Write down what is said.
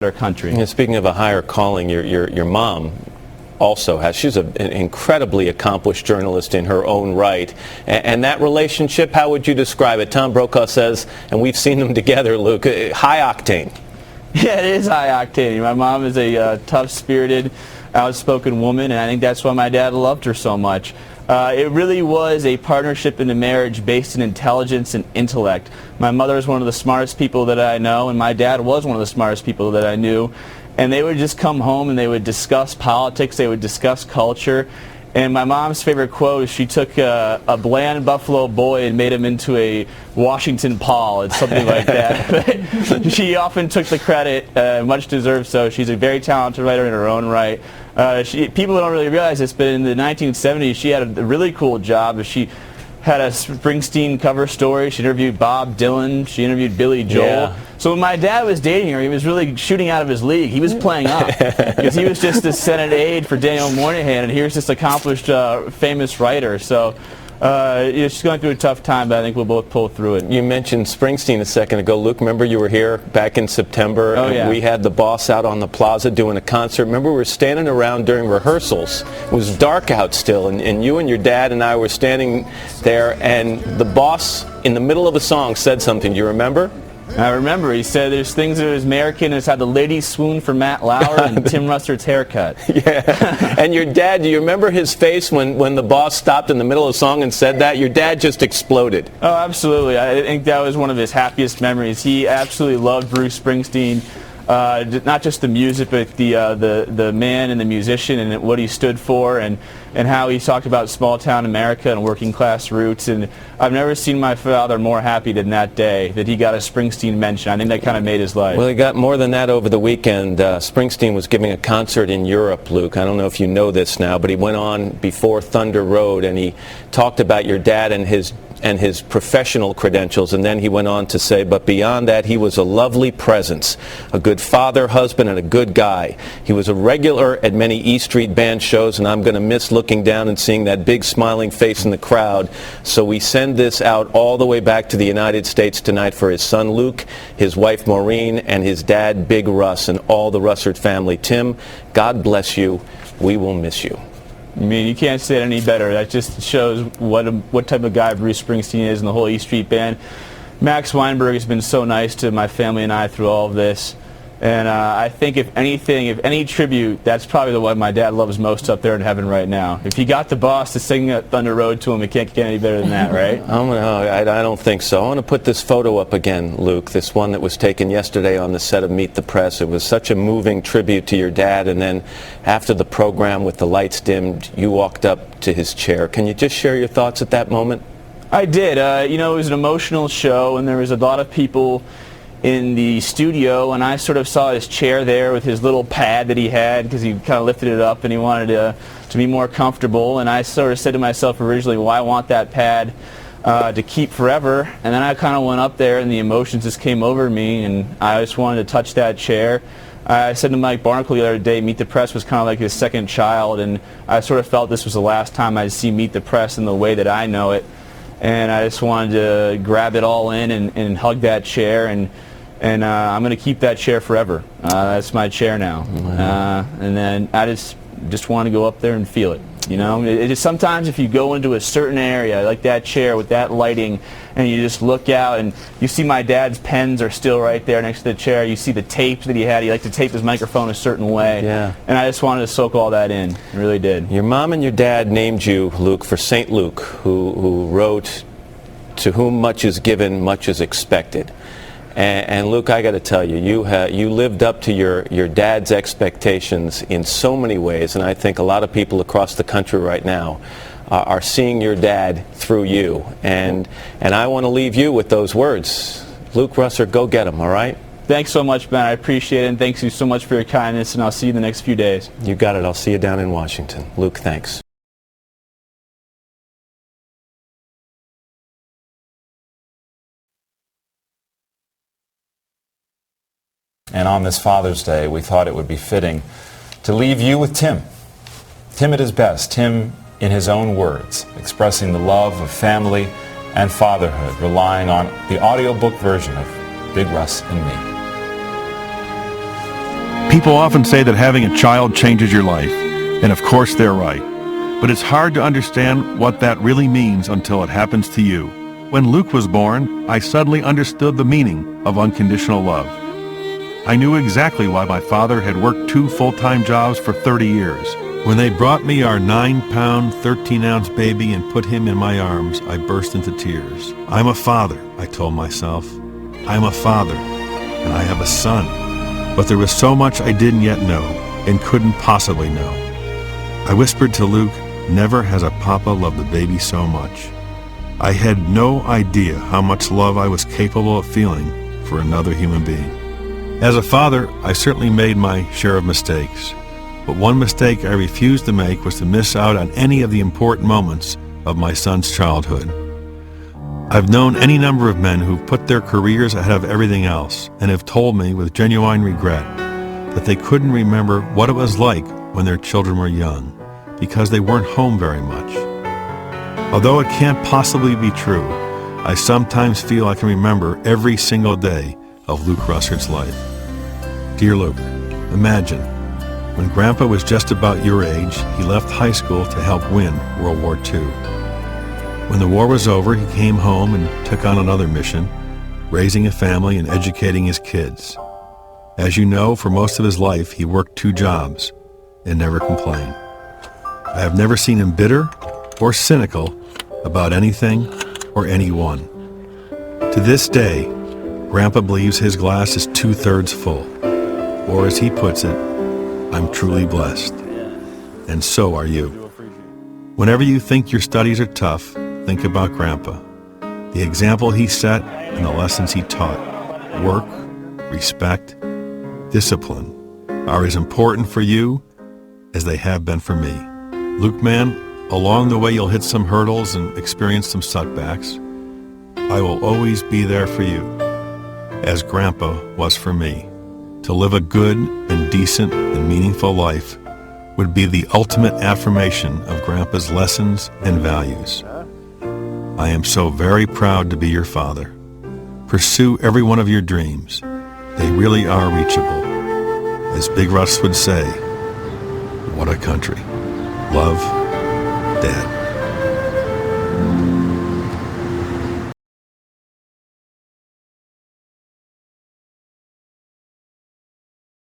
our country. Yeah, speaking of a higher calling, your mom also has. She's an incredibly accomplished journalist in her own right. And that relationship, how would you describe it? Tom Brokaw says, and we've seen them together, Luke, high octane. Yeah, it is high octane. My mom is a tough-spirited, outspoken woman, and I think that's why my dad loved her so much. It really was a partnership in a marriage based in intelligence and intellect. My mother is one of the smartest people that I know, and my dad was one of the smartest people that I knew. And they would just come home and they would discuss politics, they would discuss culture. And my mom's favorite quote is she took a bland Buffalo boy and made him into a Washington Paul. It's something like that. But she often took the credit, much deserved so. She's a very talented writer in her own right. People don't really realize this, but in the 1970s she had a really cool job. She had a Springsteen cover story. She interviewed Bob Dylan. She interviewed Billy Joel. Yeah. So when my dad was dating her, he was really shooting out of his league. He was playing up because he was just a Senate aide for Daniel Moynihan, and here's this accomplished, famous writer. So she's going through a tough time, but I think we'll both pull through it. You mentioned Springsteen a second ago. Luke, remember you were here back in September? Oh, yeah. We had the boss out on the plaza doing a concert. Remember we were standing around during rehearsals. It was dark out still, and you and your dad and I were standing there, and the boss, in the middle of a song, said something. Do you remember? I remember. He said there's things that was American as how the ladies swoon for Matt Lauer and Tim Russert's haircut. Yeah. And your dad, do you remember his face when the boss stopped in the middle of the song and said that? Your dad just exploded. Oh, absolutely. I think that was one of his happiest memories. He absolutely loved Bruce Springsteen. Not just the music, but the man and the musician and what he stood for, and how he talked about small-town America and working-class roots. And I've never seen my father more happy than that day that he got a Springsteen mention. I think that kind of made his life. Well, he got more than that over the weekend. Springsteen was giving a concert in Europe, Luke. I don't know if you know this now, but he went on before Thunder Road, and he talked about your dad and his professional credentials, and then he went on to say, but beyond that, he was a lovely presence, a good father, husband, and a good guy. He was a regular at many E Street Band shows, and I'm going to miss looking down and seeing that big smiling face in the crowd. So we send this out all the way back to the United States tonight for his son Luke, his wife Maureen, and his dad Big Russ, and all the Russert family. Tim, God bless you. We will miss you. I mean, you can't say it any better. That just shows what type of guy Bruce Springsteen is and the whole E Street Band. Max Weinberg has been so nice to my family and I through all of this. And I think if anything, if any tribute, that's probably the one my dad loves most up there in heaven right now. If he got the boss to sing Thunder Road to him, it can't get any better than that, right? I don't think so. I want to put this photo up again, Luke, this one that was taken yesterday on the set of Meet the Press. It was such a moving tribute to your dad, and then after the program with the lights dimmed, you walked up to his chair. Can you just share your thoughts at that moment? I did. You know, it was an emotional show, and there was a lot of people in the studio, and I sort of saw his chair there with his little pad that he had because he kind of lifted it up and he wanted to be more comfortable. And I sort of said to myself originally, well, I want that pad to keep forever. And then I kind of went up there and the emotions just came over me, and I just wanted to touch that chair. I said to Mike Barnacle the other day, Meet the Press was kind of like his second child, and I sort of felt this was the last time I'd see Meet the Press in the way that I know it. And I just wanted to grab it all in and hug that chair, and I'm going to keep that chair forever. That's my chair now. And then I just want to go up there and feel it. You know, it is sometimes if you go into a certain area like that chair with that lighting, and you just look out and you see my dad's pens are still right there next to the chair. You see the tape that he had. He liked to tape his microphone a certain way. Yeah. And I just wanted to soak all that in. I really did. Your mom and your dad named you, Luke, for St. Luke, who wrote, "To whom much is given, much is expected." And Luke, I got to tell you, you lived up to your dad's expectations in so many ways, and I think a lot of people across the country right now are seeing your dad through you. And I want to leave you with those words. Luke Russert, go get him, all right? Thanks so much, Ben. I appreciate it, and thanks you so much for your kindness, and I'll see you in the next few days. You got it. I'll see you down in Washington. Luke, thanks. And on this Father's Day, we thought it would be fitting to leave you with Tim. Tim at his best, Tim in his own words, expressing the love of family and fatherhood, relying on the audiobook version of Big Russ and Me. People often say that having a child changes your life, and of course they're right. But it's hard to understand what that really means until it happens to you. When Luke was born, I suddenly understood the meaning of unconditional love. I knew exactly why my father had worked 2 full-time jobs for 30 years. When they brought me our 9-pound, 13-ounce baby and put him in my arms, I burst into tears. I'm a father, I told myself. I'm a father, and I have a son. But there was so much I didn't yet know and couldn't possibly know. I whispered to Luke, never has a papa loved a baby so much. I had no idea how much love I was capable of feeling for another human being. As a father, I certainly made my share of mistakes. But one mistake I refused to make was to miss out on any of the important moments of my son's childhood. I've known any number of men who've put their careers ahead of everything else and have told me with genuine regret that they couldn't remember what it was like when their children were young because they weren't home very much. Although it can't possibly be true, I sometimes feel I can remember every single day of Luke Russert's life. Dear Luke, imagine, when Grandpa was just about your age, he left high school to help win World War II. When the war was over, he came home and took on another mission, raising a family and educating his kids. As you know, for most of his life, he worked 2 jobs and never complained. I have never seen him bitter or cynical about anything or anyone. To this day, Grandpa believes his glass is 2/3 full, or as he puts it, I'm truly blessed, and so are you. Whenever you think your studies are tough, think about Grandpa, the example he set and the lessons he taught. Work, respect, discipline are as important for you as they have been for me. Luke, man, along the way you'll hit some hurdles and experience some setbacks. I will always be there for you, as Grandpa was for me. To live a good and decent and meaningful life would be the ultimate affirmation of Grandpa's lessons and values. I am so very proud to be your father. Pursue every one of your dreams. They really are reachable. As Big Russ would say, what a country. Love, Dad.